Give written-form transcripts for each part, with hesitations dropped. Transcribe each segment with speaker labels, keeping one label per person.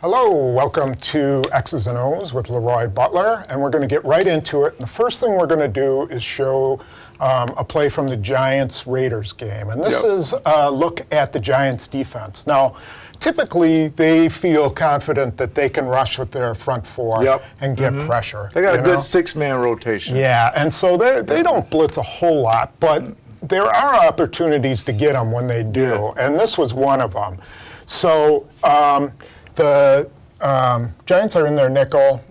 Speaker 1: Hello, welcome to X's and O's with LeRoy Butler, and we're going to get right into it. And the first thing we're going to do is show a play from the Giants-Raiders game. And this is a look at the Giants' defense. Now, typically, they feel confident that they can rush with their front four and get pressure.
Speaker 2: They got a good six-man rotation.
Speaker 1: Yeah, and so they don't blitz a whole lot, but there are opportunities to get them when they do, and this was one of them. So the Giants are in their nickel.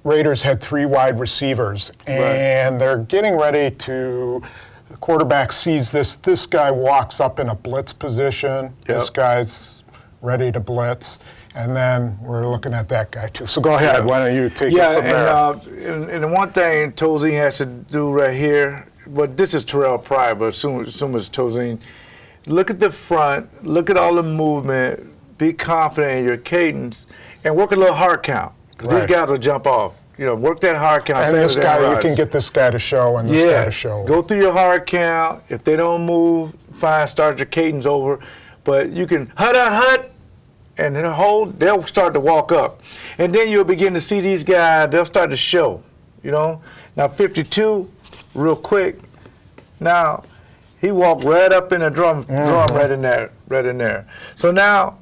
Speaker 1: Raiders had three wide receivers, and they're getting ready to. The quarterback sees this. This guy walks up in a blitz position. This guy's ready to blitz, and then we're looking at that guy too. So go ahead. Why don't you take it from there?
Speaker 2: And the one thing Tozine has to do right here, but this is Terrell Pryor, but assume it's Tozine. Look at the front. Look at all the movement. Be confident in your cadence, and work a little hard count. Because these guys will jump off. You know, work that hard count.
Speaker 1: And this guy, you can get this guy to show and this guy to show.
Speaker 2: Go through your hard count. If they don't move, fine, start your cadence over. But you can hut, and then hold, they'll start to walk up. And then you'll begin to see these guys, they'll start to show, you know. Now 52, real quick. Now, he walked right up in the drum right in there. So now,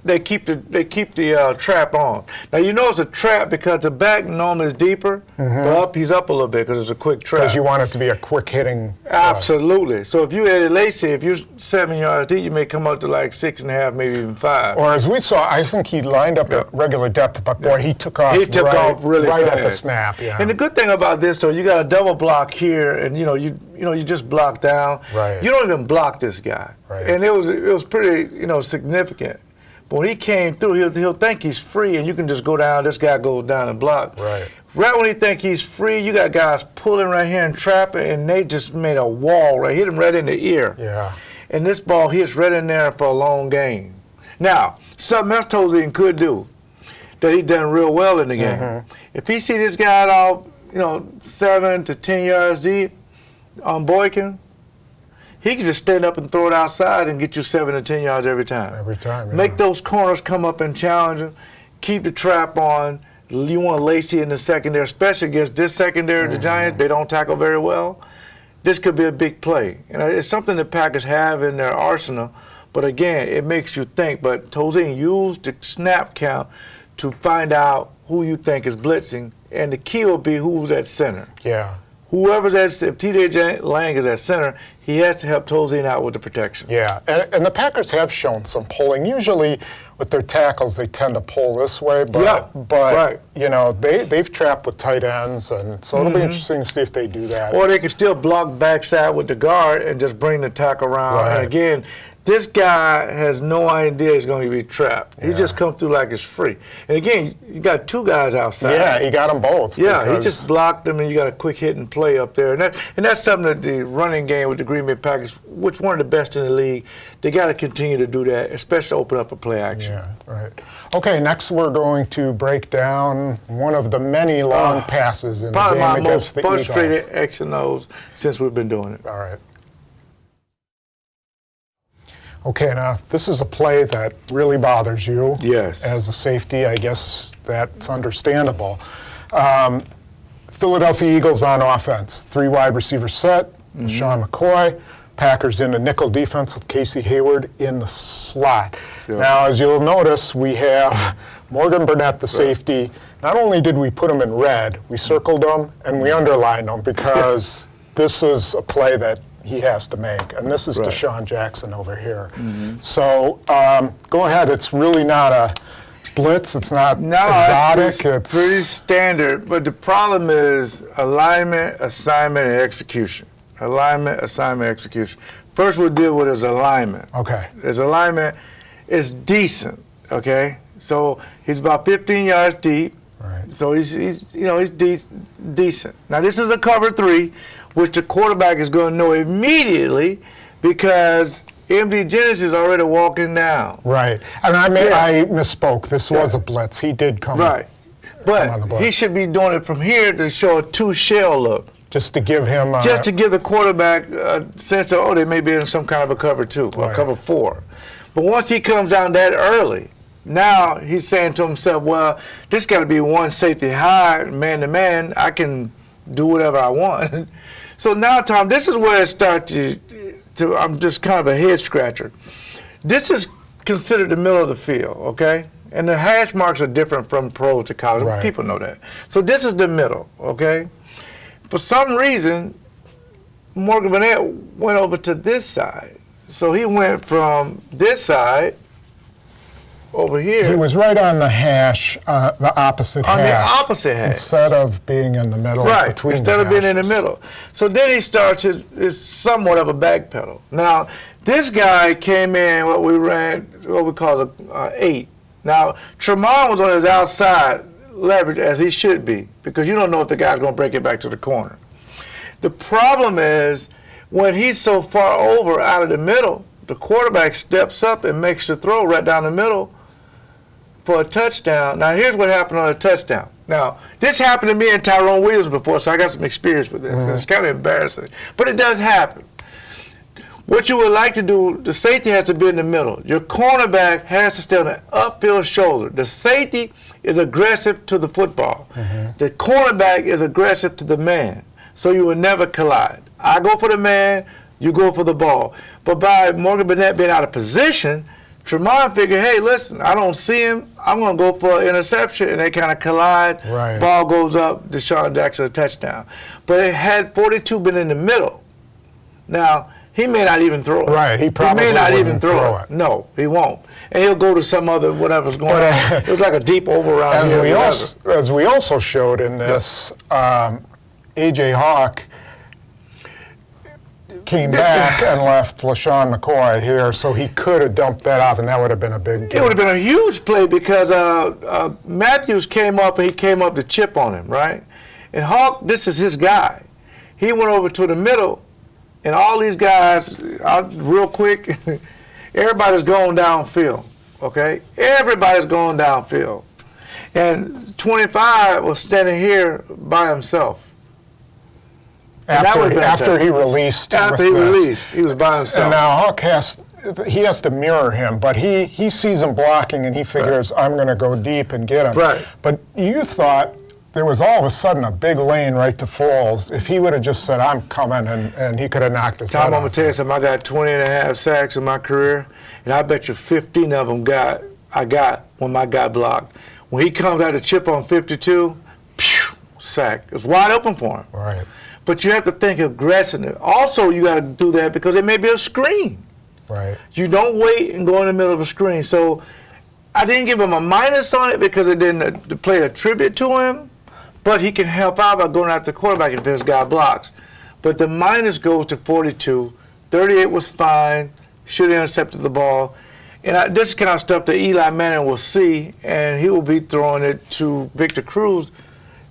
Speaker 2: they keep the trap on. Now you know it's a trap because the back normally is deeper, but he's up a little bit because it's a quick trap.
Speaker 1: Because you want it to be a quick hitting.
Speaker 2: Absolutely. So if you Eddie Lacy, if you're 7 yards deep, you may come up to like 6.5, maybe even 5.
Speaker 1: Or as we saw, I think he lined up at regular depth, but boy, he took off.
Speaker 2: He took off really
Speaker 1: right
Speaker 2: fast
Speaker 1: at the snap. Yeah.
Speaker 2: And the good thing about this, though, you got a double block here, and you just block down.
Speaker 1: Right.
Speaker 2: You don't even block this guy.
Speaker 1: Right.
Speaker 2: And it was pretty significant. But when he came through, he'll think he's free, and you can just go down. This guy goes down and block.
Speaker 1: Right.
Speaker 2: Right when he think he's free, you got guys pulling right here and trapping, and they just made a wall right. Hit him right in the ear.
Speaker 1: Yeah.
Speaker 2: And this ball hits right in there for a long game. Now, something else Tozine could do that he done real well in the game. If he see this guy off, 7 to 10 yards deep on Boykin, he can just stand up and throw it outside and get you 7 to 10 yards every time.
Speaker 1: Every time, yeah.
Speaker 2: Make those corners come up and challenge him. Keep the trap on. You want Lacy in the secondary, especially against this secondary, the Giants. They don't tackle very well. This could be a big play. And it's something the Packers have in their arsenal. But again, it makes you think. But Tozine used the snap count to find out who you think is blitzing. And the key will be who's at center.
Speaker 1: Yeah.
Speaker 2: Whoever's if T.J. Lang is at center, he has to help Tozine out with the protection.
Speaker 1: Yeah, and the Packers have shown some pulling. Usually with their tackles, they tend to pull this way, but they've trapped with tight ends, and so it'll be interesting to see if they do that.
Speaker 2: Or they can still block backside with the guard and just bring the tackle around.
Speaker 1: Right.
Speaker 2: And again, this guy has no idea he's going to be trapped. He just come through like it's free. And again, you got two guys outside.
Speaker 1: Yeah, he got them both.
Speaker 2: Yeah, he just blocked them, and you got a quick hit and play up there. And that's something that the running game with the Green Bay Packers, which one of the best in the league, they got to continue to do that, especially open up for play action.
Speaker 1: Yeah, right. Okay, next we're going to break down one of the many long passes in the game against the Eagles. Probably my most frustrated
Speaker 2: X and O's since we've been doing it.
Speaker 1: All right. Okay, now this is a play that really bothers you.
Speaker 2: Yes.
Speaker 1: As a safety, I guess that's understandable. Philadelphia Eagles on offense. 3 wide receiver set, Sean McCoy. Packers in the nickel defense with Casey Hayward in the slot. Yeah. Now, as you'll notice, we have Morgan Burnett, the safety. Not only did we put him in red, we circled him and we underlined him because this is a play that he has to make. And this is Deshaun Jackson over here. So go ahead. It's really not a blitz. It's not exotic.
Speaker 2: It's pretty standard. But the problem is alignment, assignment, and execution. Alignment, assignment, execution. First we'll deal with his alignment.
Speaker 1: Okay.
Speaker 2: His alignment is decent, okay? So he's about 15 yards deep.
Speaker 1: Right.
Speaker 2: So he's decent. Now this is a cover 3, which the quarterback is going to know immediately because MD Genesis is already walking down.
Speaker 1: Right. And I misspoke. This was a blitz. He did come.
Speaker 2: Right. But he should be doing it from here to show a 2-shell look.
Speaker 1: Just to give him
Speaker 2: just to give the quarterback a sense of, they may be in some kind of a cover 2 or cover 4. But once he comes down that early, Now he's saying to himself, well, this got to be one safety high, man to man. I can do whatever I want. So now, Tom, this is where it starts to I'm just kind of a head scratcher. This is considered the middle of the field, okay? And the hash marks are different from pros to college.
Speaker 1: Right.
Speaker 2: People know that. So this is the middle, okay? For some reason, Morgan Burnett went over to this side. So he went from this side over here.
Speaker 1: He was right on the hash, the opposite
Speaker 2: on
Speaker 1: hash.
Speaker 2: the opposite hash.
Speaker 1: Instead of being in the middle,
Speaker 2: Right,
Speaker 1: between
Speaker 2: instead
Speaker 1: the
Speaker 2: of being in the
Speaker 1: hashes.
Speaker 2: middle. So then he starts his somewhat of a back pedal. Now, this guy came in what we call a 8. Now, Tremont was on his outside leverage as he should be, because you don't know if the guy's going to break it back to the corner. The problem is when he's so far over out of the middle, the quarterback steps up and makes the throw right down the middle for a touchdown. Now, here's what happened on a touchdown. Now, this happened to me and Tyrone Williams before, so I got some experience with this. It's kind of embarrassing, but it does happen. What you would like to do, the safety has to be in the middle. Your cornerback has to stay on the upfield shoulder. The safety is aggressive to the football. The cornerback is aggressive to the man, so you will never collide. I go for the man, you go for the ball. But by Morgan Burnett being out of position, Tremont figured, hey, listen, I don't see him. I'm going to go for an interception, and they kind of collide.
Speaker 1: Right.
Speaker 2: Ball goes up, Deshaun Jackson a touchdown. But had 42 been in the middle, now, he may not even throw it.
Speaker 1: Right, he probably
Speaker 2: may not even
Speaker 1: wouldn't
Speaker 2: throw
Speaker 1: throw
Speaker 2: it.
Speaker 1: it.
Speaker 2: No, he won't. And he'll go to some other whatever's going on. It was like a deep over around here.
Speaker 1: As we also showed in this, A.J. Hawk came back and left LaShawn McCoy here, so he could have dumped that off, and that would have been a big
Speaker 2: It
Speaker 1: game.
Speaker 2: would have been a huge play because Matthews came up and he came up to chip on him, right? And Hawk, this is his guy. He went over to the middle, and all these guys, real quick, everybody's going downfield, okay? Everybody's going downfield. And 25 was standing here by himself.
Speaker 1: After he released.
Speaker 2: After he released, he was by himself.
Speaker 1: And now Hawk has to mirror him, but he sees him blocking and he figures, I'm going to go deep and get him.
Speaker 2: Right.
Speaker 1: But you thought there was all of a sudden a big lane right to Foles. If he would have just said, I'm coming, and he could have knocked his head
Speaker 2: Tom, I'm
Speaker 1: off.
Speaker 2: going to tell you something. I got 20 and a half sacks in my career, and I bet you 15 of them I got when my guy blocked. When he comes out to chip on 52, phew, sack. It's wide open for him.
Speaker 1: Right.
Speaker 2: But you have to think aggressive. Also, you got to do that because it may be a screen.
Speaker 1: Right.
Speaker 2: You don't wait and go in the middle of a screen. So I didn't give him a minus on it because it didn't play a tribute to him, but he can help out by going after the quarterback if this guy blocks. But the minus goes to 42. 38 was fine. Should have intercepted the ball. And this is kind of stuff that Eli Manning will see, and he will be throwing it to Victor Cruz.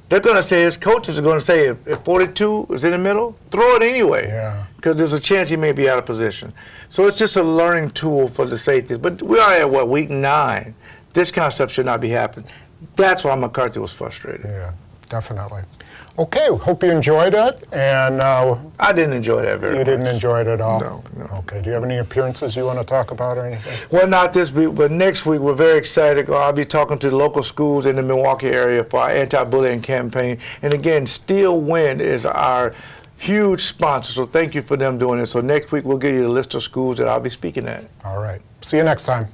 Speaker 2: They're going to say, his coaches are going to say, if 42 is in the middle, throw it anyway.
Speaker 1: Yeah.
Speaker 2: Because there's a chance he may be out of position. So it's just a learning tool for the safeties. But we are at, week 9? This kind of stuff should not be happening. That's why McCarthy was frustrated.
Speaker 1: Yeah, definitely. Okay, hope you enjoyed it. And
Speaker 2: I didn't enjoy that very much.
Speaker 1: you didn't enjoy it at all?
Speaker 2: No.
Speaker 1: Okay, do you have any appearances you want to talk about or anything?
Speaker 2: Well, not this week, but next week we're very excited. I'll be talking to the local schools in the Milwaukee area for our anti-bullying campaign. And again, Steel Wind is our huge sponsor, so thank you for them doing it. So next week we'll give you a list of schools that I'll be speaking at.
Speaker 1: All right. See you next time.